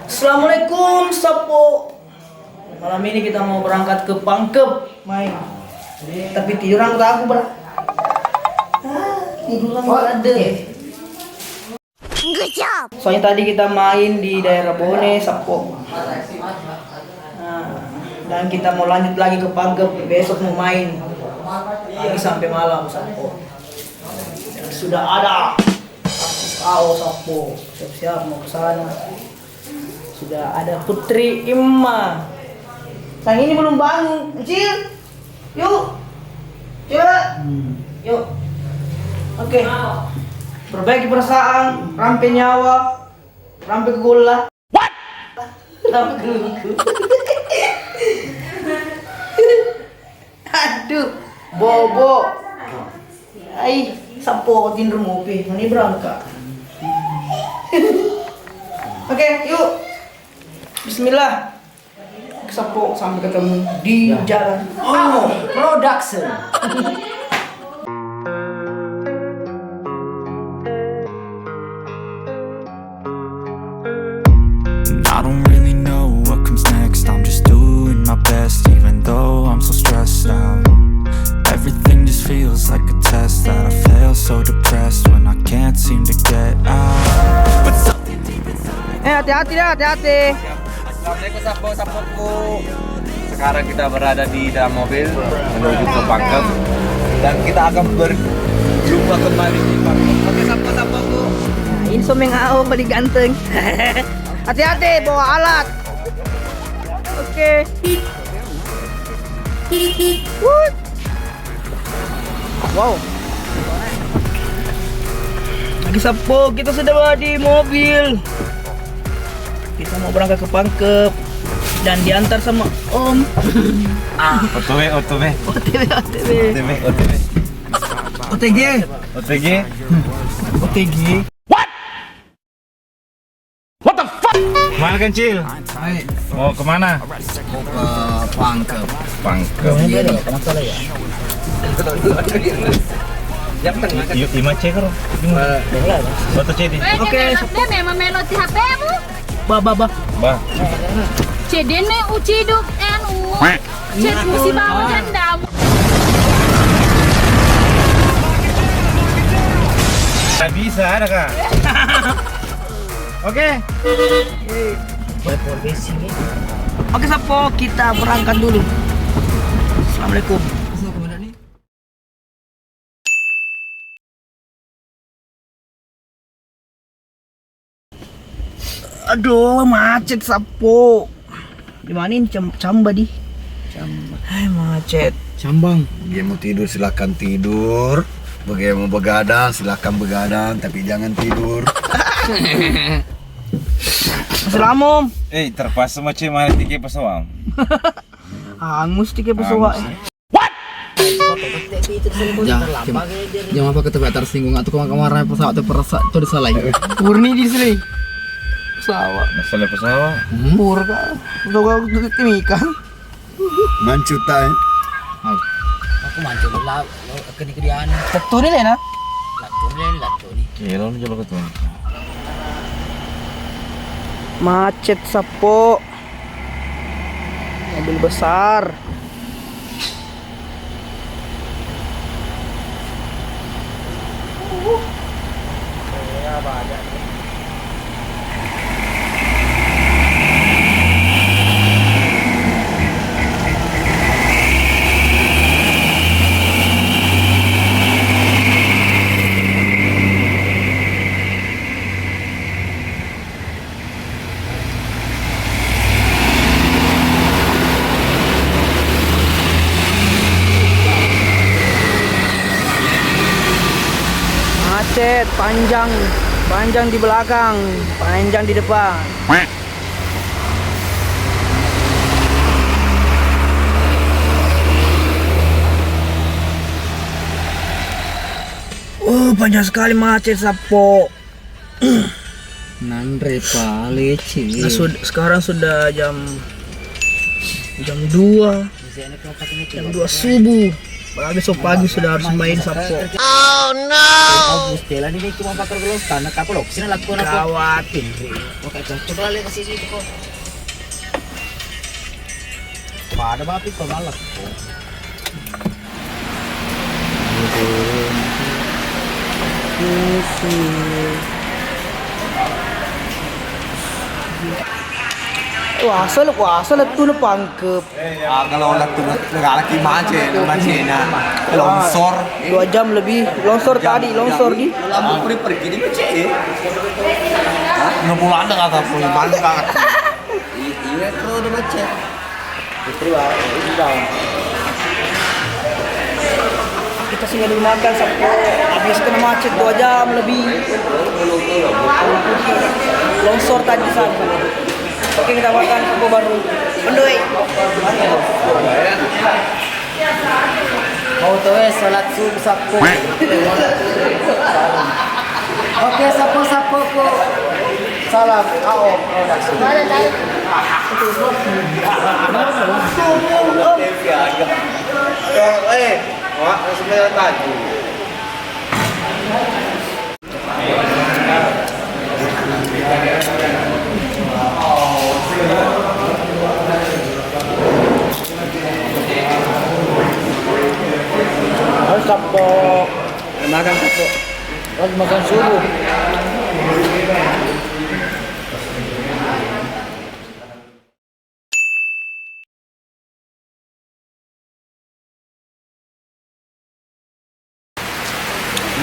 Assalamualaikum Sapo. Malam ini kita mau berangkat ke Pangkep main. Tapi tiduran aku berat. Tiduran ada. Good job. Soalnya tadi kita main di daerah Bone Sapo. Dan kita mau lanjut lagi ke Pangkep. Besok mau main lagi sampai malam Sapo. Dan sudah ada kau Sapo. Siap-siap mau ke sana. Sudah ada Putri Imma. Sang ini belum bangun, kecil. Yuk, coba. Yuk. Oke. Perbaiki perasaan, rampe nyawa, rampe ke gula. What? Rampe ke lugu. Aduh, bobo. Ai, Sapo tidur ngopi. Ini berangkat. Oke, yuk. Bismillah. Sapo sampai ketemu di jalan. Oh, production. I don't really know what comes next. I'm just doing my best, even though I'm so stressed out. Everything just feels like a test that I fail, so depressed when I can't seem to get out. But something deep inside. Hati-hati dah, hati-hati. Assalamualaikum sapo-sapoku. Sekarang kita berada di dalam mobil menuju ke Pangkep dan kita akan berjumpa kembali di Pangkep. Oke sapo-sapoku. Ini someng ao balik ganteng. Hati-hati bawa alat. Oke. Woot. Wow. Lagi Sapo, kita sudah berada di mobil. Kita mau berangkat ke Pangkep dan diantar sama Om. OTW. OTG. Mana Kencil? Mau kemana? Pangkep. Pangkep. Ima cek karo. Foto CD. Oke. Dia memang melodi HP-mu. Bah. Bah. CD ne uci duk anu. Cek musi bawa dendam. Tak bisa ada kak. Oke. Oke Sapo, kita berangkat dulu. Assalamualaikum. Aduh, macet Sapo. Di mana ini Camba di? Hai macet. Cambang. Dia mau tidur silakan tidur. Bagi mau begadang silakan begadang, tapi jangan tidur. Assalamualaikum. Terpaksa macam mana tiga pesawat? Hangus tiga pesawat. Jangan apa kita tersinggung atau kemarin pesawat itu perasa itu disalahin. Murni di sini. Pesawat. Masalah pesawat? Pur kah? Pesawat timikan. Mancutai. Aku mancing lah, kedian. Betul ni Lena. Latu ni. Kira ni coba ketemu. Macet Sapo. Mobil besar. Macet, panjang di belakang, panjang di depan. Panjang sekali macet Sapo. Nandre palece. Nah, sekarang sudah jam 2 subuh. Besok pagi sudah harus main sapo. Stella ini cuma pakai gelos tanah kapal loh. Sini lakukan apa? Kawatin. Oke, coba lihat ke sini kok. Pada bapi kok malas. Wah, asal itu lu pangkep. Kalau nggak lagi macet, longsor. 2 jam lebih. Longsor di. Lampu pergi di macet. Nggak pulang nggak tahu pulang balik nggak. Iya kalau udah macet. Kita singgah dulu makan sapo. Habis kena macet 2 jam lebih. Longsor tadi sana. Oke, kita makan sapo baru. Mendoi. Mau tuh salat subuh sapo. Oke, sapo kok. Salam. Wah, sebenarnya tadi. Harus sapo. Makan sapo. Harus makan subuh.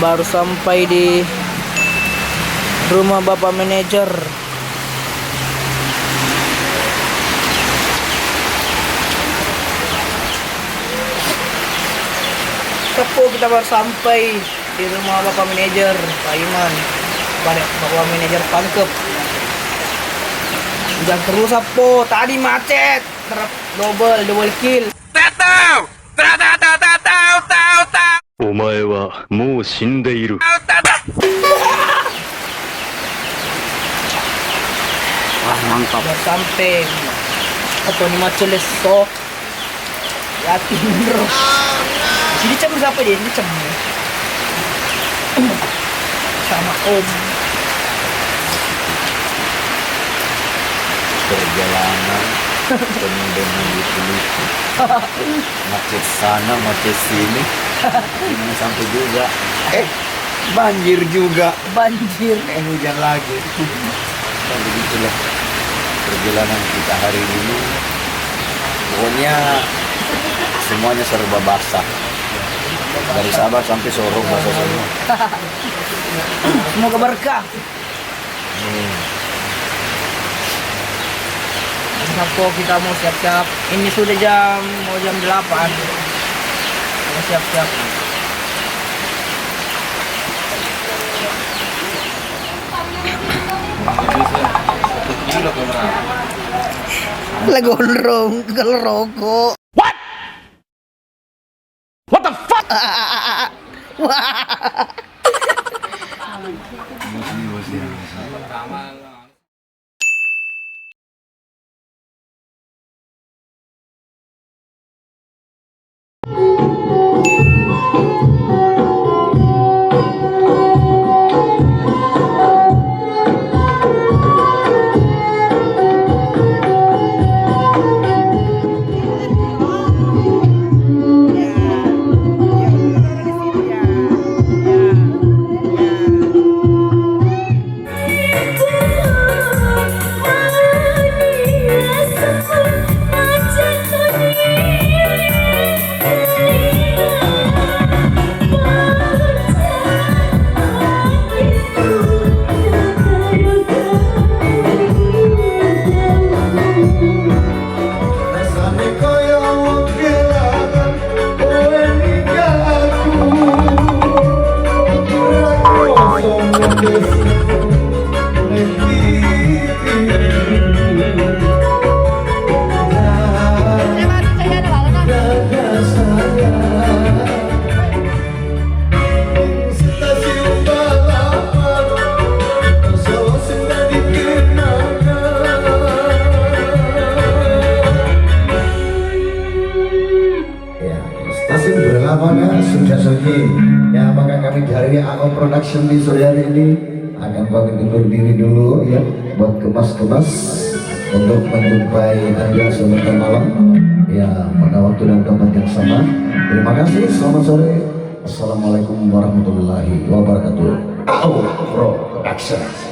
Baru sampai di rumah bapak manajer. Sapo kita baru sampai di rumah bapak manajer Pak Iman. Bapak manajer pangkep. Jangan terus sapo, tadi macet. Double kill. お前はもう死んでいる。 Mantap. Baru sampai. Apa ni macam leso? Yakin bro. Sini cem siapa dia? Ini cem. Sama Om. Perjalanan penuh dengan lucu-lucu. Macet sana, macet sini. Ini sampai juga. Banjir juga. Banjir. Hujan lagi. Dan begitulah perjalanan kita hari ini. Pokoknya semuanya serba basah. Dari Sabah sampai Sorong basah semua. Semoga berkah. Sapo kita mau siap-siap. Ini sudah mau jam 8. Mau siap-siap. Legondrong kalau rokok. What? What the fuck? Itu Production di sore hari ini akan pamit undur diri dulu ya, buat kemas-kemas untuk menjumpai Anda sebentar malam ya pada waktu dan tempat yang sama. Terima kasih, selamat sore. Assalamualaikum warahmatullahi wabarakatuh. Production.